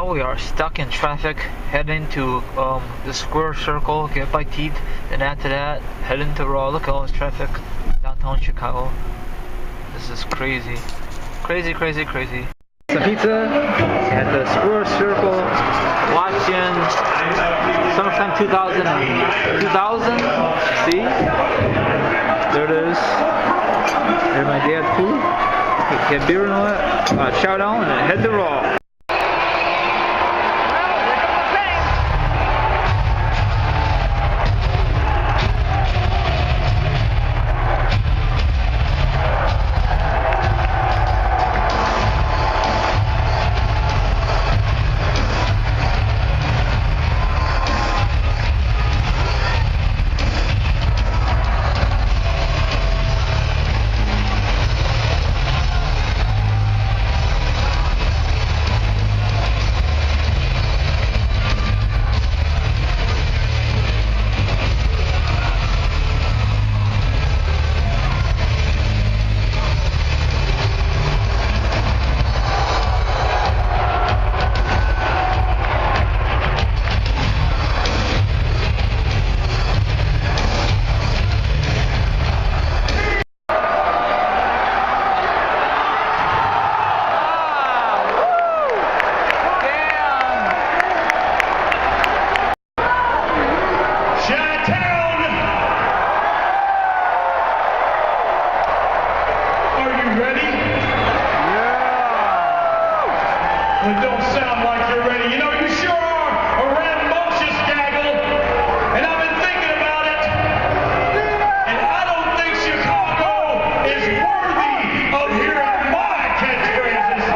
now we are stuck in traffic, heading to the square circle, get by Teeth, then after that, head into Raw. Look at all this traffic downtown Chicago. This is crazy. Crazy, crazy, crazy. Some pizza at the square circle, watching summertime 2000. See? There it is. There's my dad too. Get beer and all that. Shout out and then head to Raw. It don't sound like you're ready. You know, you sure are a rambunctious gaggle. And I've been thinking about it. And I don't think Chicago is worthy of hearing my catchphrases.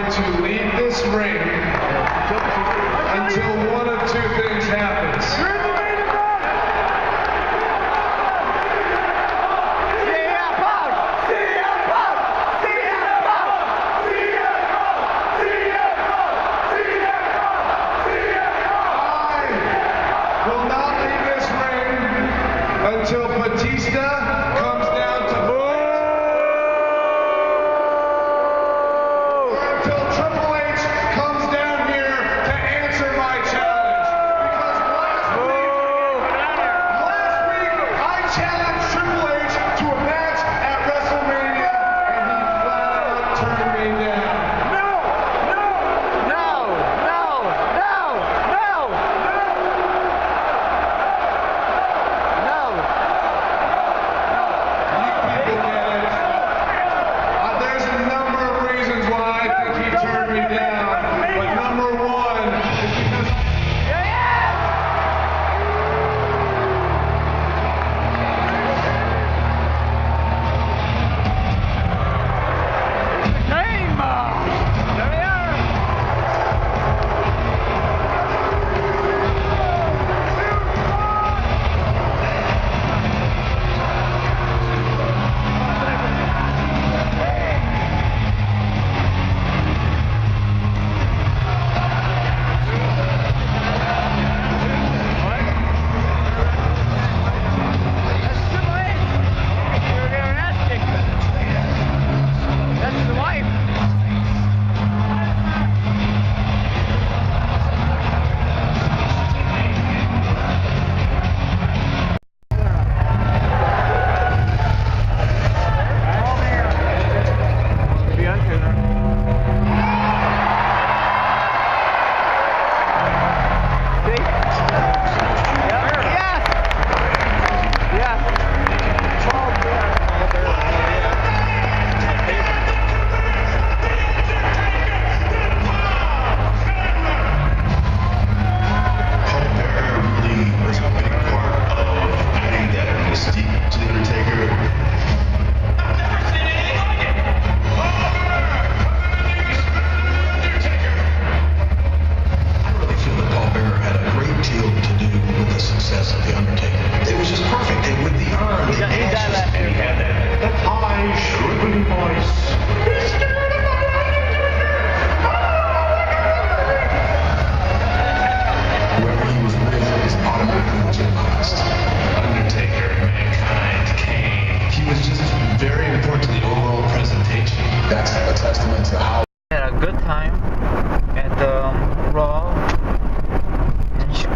To leave this ring until one of two things happens. I will not leave this ring until Batista comes down to challenged Triple H to a match at WrestleMania, and he flat out turned me down. No! You people get it. There's a number of reasons why I think he turned me down, but number one is because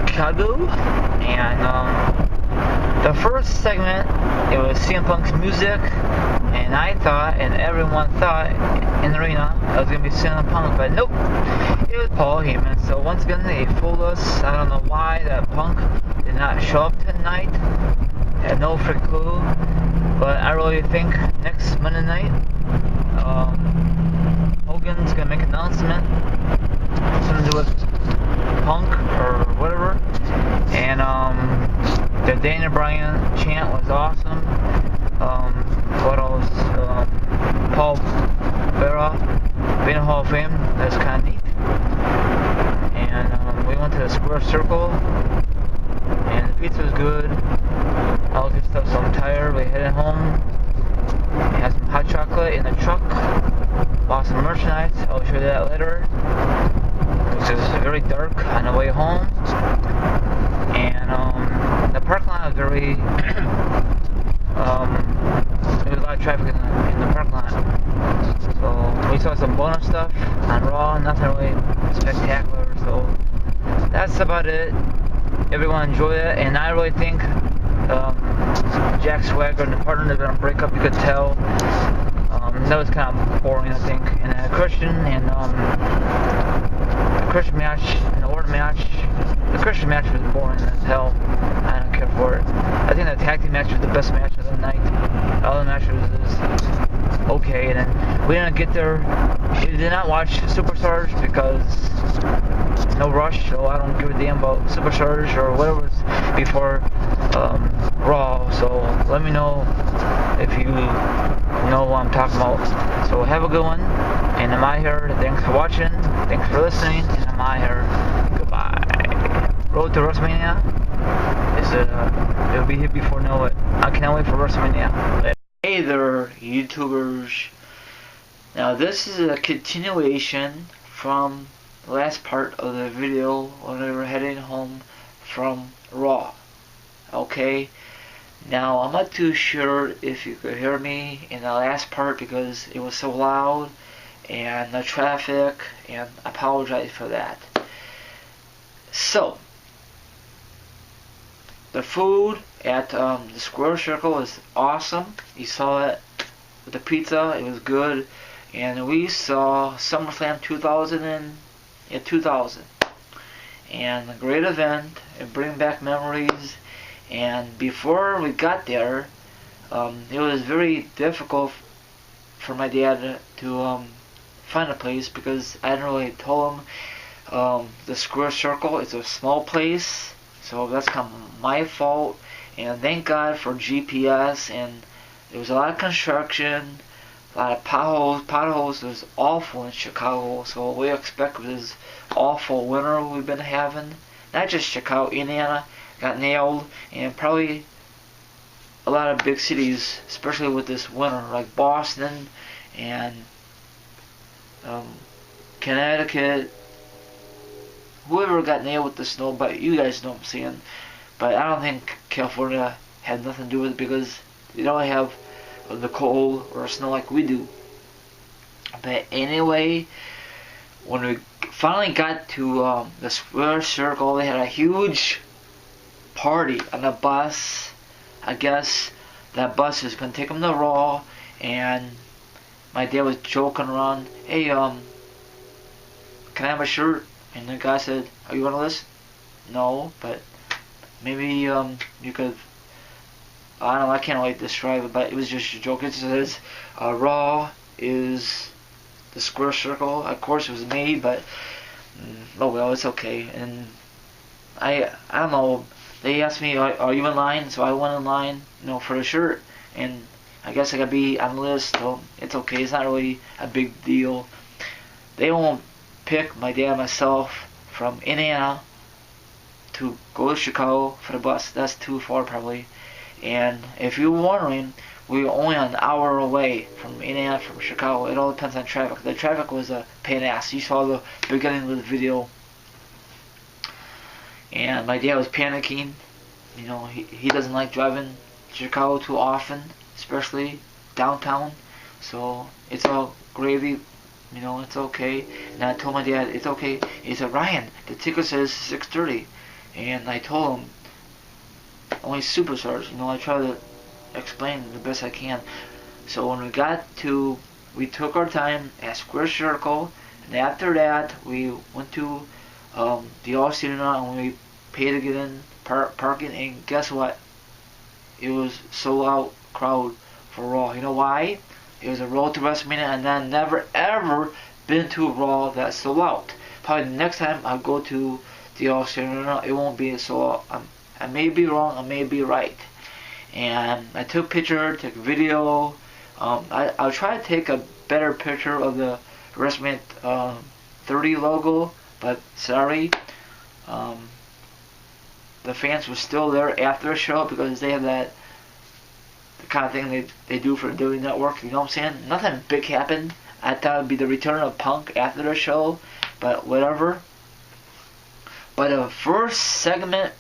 Chicago, and the first segment, it was CM Punk's music, and I thought, and everyone thought in the arena, it was going to be CM Punk, but nope, it was Paul Heyman. So once again, they fooled us. I don't know why that Punk did not show up tonight. I had no freaking clue, but I really think next Monday night, Hogan's going to make an announcement, something to do with Punk or whatever, and the Daniel Bryan chant was awesome. What else? Paul Bearer being a Hall of Fame, that's kind of neat. And we went to the Square Circle, and the pizza was good. All good stuff. So I'm tired. We headed home. We had some hot chocolate in the truck. Bought some merchandise. I'll show you that later. It was very dark on the way home, and the parking lot was very, there was a lot of traffic in the parking lot, so we saw some bonus stuff on Raw, nothing really spectacular, so that's about it. Everyone enjoy it, and I really think Jack Swagger and the partner are going to break up, you could tell. That was kind of boring, I think, and Christian and Christian match, an order match. The Christian match was boring as hell. I don't care for it. I think the tag team match was the best match of the night. The other match was okay, and then we didn't get there. We did not watch Superstars because no rush, so I don't give a damn about Superstars or whatever was before Raw. So let me know if you know what I'm talking about. So have a good one, and I'm out here. Thanks for watching, thanks for listening, and I'm out here. Goodbye. Road to WrestleMania is it'll be here before I know it. I cannot wait for WrestleMania. Later. Hey there, YouTubers. Now this is a continuation from the last part of the video when we were heading home from Raw. Okay. Now, I'm not too sure if you could hear me in the last part because it was so loud and the traffic, and I apologize for that. So, the food at the Square Circle is awesome. You saw it with the pizza, it was good. And we saw SummerSlam 2000 and a great event. It bring back memories. And before we got there, it was very difficult for my dad to find a place because I didn't really tell him the Square Circle is a small place, so that's kind of my fault. And thank God for GPS. And there was a lot of construction, a lot of potholes. Potholes was awful in Chicago, so what we expect was this awful winter we've been having. Not just Chicago, Indiana got nailed, and probably a lot of big cities, especially with this winter, like Boston and Connecticut. Whoever got nailed with the snow, but you guys know what I'm saying. But I don't think California had nothing to do with it because they don't have the cold or snow like we do. But anyway, when we finally got to the Square Circle, they had a huge party on the bus. I guess that bus is gonna take them to Raw, and my dad was joking around, hey, can I have a shirt? And the guy said, are you on the list? No, but maybe you could, I don't know, I can't really describe it, but it was just a joke. It says, Raw is the Square Circle. Of course it was me, but oh well, it's okay. And I don't know, they asked me, are you in line? So I went in line, for a shirt, and I guess I gotta be on the list, so it's okay. It's not really a big deal. They won't pick my dad and myself from Indiana to go to Chicago for the bus. That's too far probably. And if you're wondering, we were only an hour away from Indiana, from Chicago. It all depends on traffic. The traffic was a pain in the ass. You saw the beginning of the video. And my dad was panicking. He doesn't like driving Chicago too often, especially downtown. So it's all gravy. It's okay. And I told my dad, it's okay. He said, Ryan, the ticket says 6:30. And I told him, only superstars. I try to explain the best I can. So when we took our time at Square Circle, and after that, we went to the All-State Arena, and we paid to get in parking, and guess what? It was sold out crowd for Raw. You know why? It was a road to WrestleMania, and I've never ever been to a Raw that sold out. Probably the next time I go to the All-State Arena, it won't be sold out. I may be wrong, I may be right. And I took picture, took video. I'll try to take a better picture of the WrestleMania 30 logo, but sorry. The fans were still there after the show because they have the kind of thing they do for the WWE Network. You know what I'm saying? Nothing big happened. I thought it would be the return of Punk after the show, but whatever. But the first segment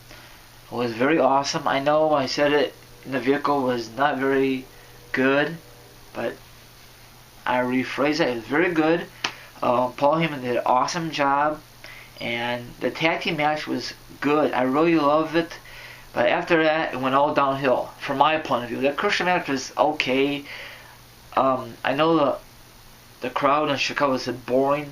was very awesome. I know I said it in the vehicle was not very good, but I rephrase it. It was very good. Paul Heyman did an awesome job, and the tag team match was good. I really loved it. But after that, it went all downhill, from my point of view. The Christian match was okay. I know the crowd in Chicago said boring.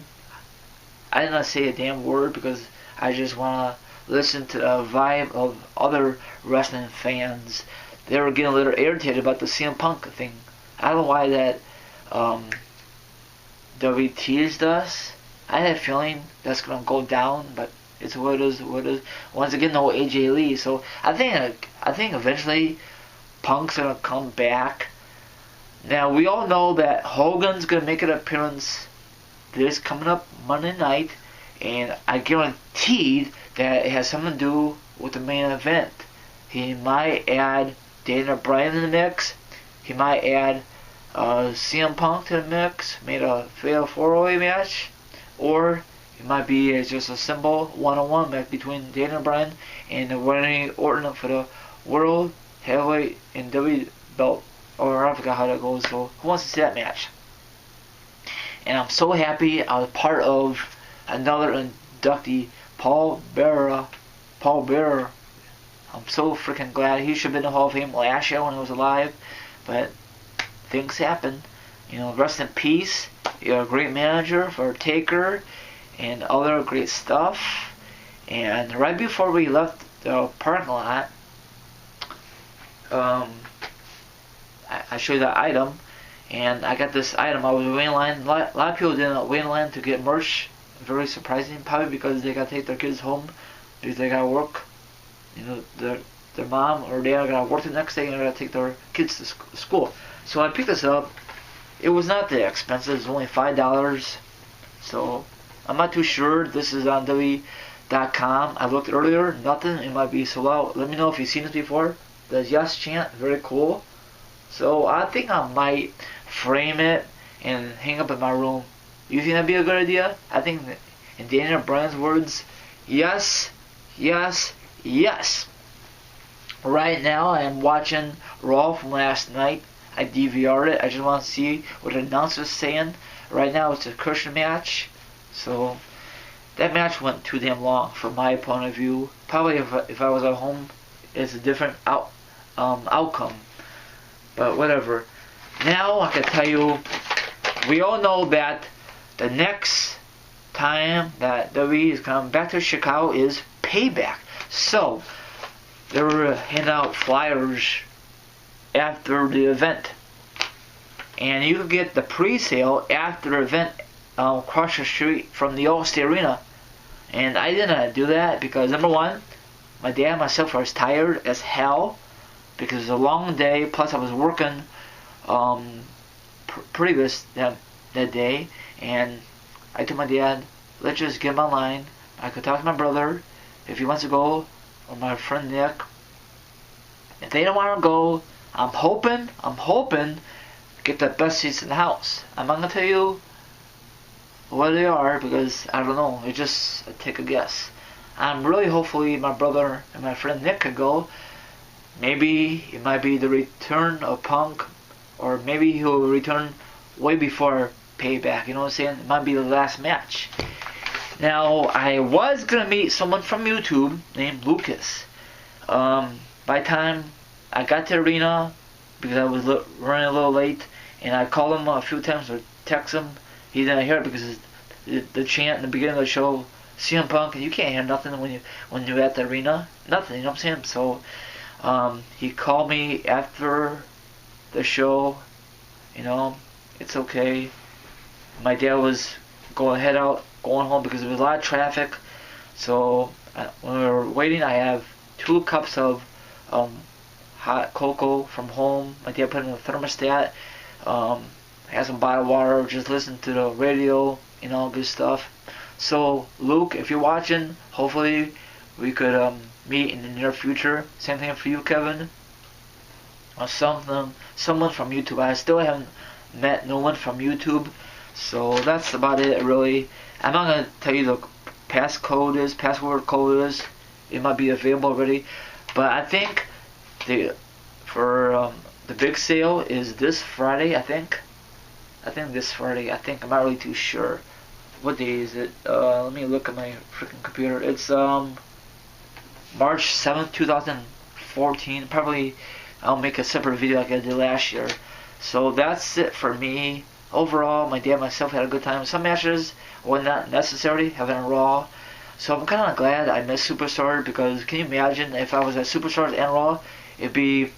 I did not say a damn word because I just want to listen to the vibe of other wrestling fans. They were getting a little irritated about the CM Punk thing. I don't know why that WWE teased us. I had a feeling that's going to go down, but it's what it is. Once again, no AJ Lee. So I think eventually Punk's gonna come back. Now we all know that Hogan's gonna make an appearance this coming up Monday night, and I guaranteed that it has something to do with the main event. He might add Daniel Bryan in the mix. He might add CM Punk to the mix. Made a fatal 4-way match, or it might be just a simple one-on-one match between Daniel Bryan and the Randy Orton for the World Heavyweight and W belt. Or I forgot how that goes. So who wants to see that match? And I'm so happy I was part of another inductee, Paul Bearer. I I'm so freaking glad. He should have been in the Hall of Fame last year when he was alive, but things happen. You know, rest in peace. You're a great manager for Taker and other great stuff. And right before we left the parking lot, I showed you that item, and I got this item. I was waiting in line. A lot of people didn't wait in line to get merch. Very surprising, probably because they gotta take their kids home because they gotta work. You know, their mom or dad gotta work the next day and they gotta take their kids to school. So I picked this up. It was not that expensive. It was only $5. So I'm not too sure. This is on WWE.com. I looked earlier. Nothing. It might be sold out. Let me know if you've seen this before. The yes chant. Very cool. So I think I might frame it and hang up in my room. You think that'd be a good idea? I think in Daniel Bryan's words, yes, yes, yes. Right now I am watching Raw from last night. I DVR'd it. I just want to see what the announcer's saying. Right now it's a Christian match. So that match went too damn long from my point of view. Probably if I was at home, it's a different outcome. But whatever. Now I can tell you, we all know that the next time that WWE is coming back to Chicago is Payback. So they were handing out flyers after the event, and you could get the pre-sale after the event across the street from the Allstate Arena. And I didn't do that because, number one, my dad and myself was tired as hell because it was a long day, plus I was working previous that day, and I told my dad, let's just get him online. I could talk to my brother if he wants to go, or my friend Nick. If they don't want to go, I'm hoping to get the best seats in the house. I'm not gonna tell you what they are because I don't know. It's just take a guess. I'm really hopefully my brother and my friend Nick could go. Maybe it might be the return of Punk, or maybe he'll return way before Payback. You know what I'm saying? It might be the last match. Now I was gonna meet someone from YouTube named Lucas. By the time I got to the arena, because I was running a little late, and I called him a few times or text him, he didn't hear it because the chant in the beginning of the show, CM Punk, you can't hear nothing when you're at the arena, nothing. You know what I'm saying? So he called me after the show. You know, it's okay. My dad was going home because there was a lot of traffic. So when we were waiting, I have 2 cups of hot cocoa from home. My dad put in a thermostat. I had some bottled water. Just listen to the radio and all good stuff. So Luke, if you're watching, hopefully we could meet in the near future. Same thing for you, Kevin. Or someone from YouTube. I still haven't met no one from YouTube. So that's about it, really. I'm not gonna tell you the password code is. It might be available already, but I think the big sale is this Friday. I think this Friday. I'm not really too sure. What day is it? Let me look at my freaking computer. It's March 7th, 2014. Probably I'll make a separate video like I did last year. So that's it for me. Overall, my dad and myself had a good time. Some matches were not necessary, having a Raw. So I'm kind of glad I missed Superstar, because can you imagine if I was at Superstar and Raw, it'd be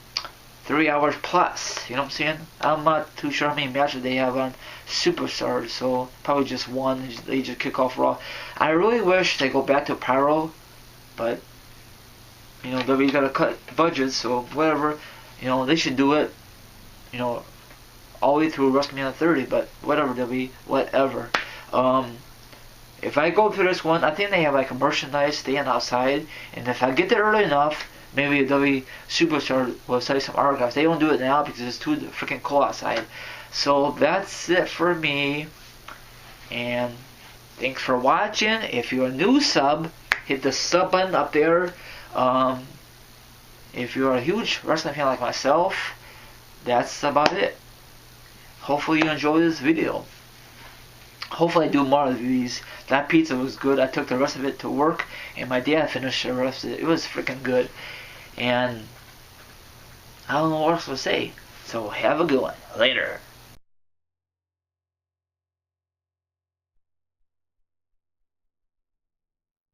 3 hours plus. You know what I'm saying? I'm not too sure how many matches they have on Superstar, so probably just one. They just kick off Raw. I really wish they go back to Pyro, but you know, WWE gotta cut budgets, so whatever. You know, they should do it, you know, all the way through WrestleMania 30, but whatever, WWE, whatever. If I go to this one, I think they have like a merchandise stand outside, and if I get there early enough, maybe WWE Superstar will sell some autographs. They don't do it now because it's too freaking cold outside. So that's it for me, and thanks for watching. If you're a new sub, hit the sub button up there. If you're a huge wrestling fan like myself, that's about it. Hopefully you enjoy this video. Hopefully I do more of these. That pizza was good. I took the rest of it to work, and my dad finished the rest of it. It was freaking good. And I don't know what else to say. So have a good one. Later.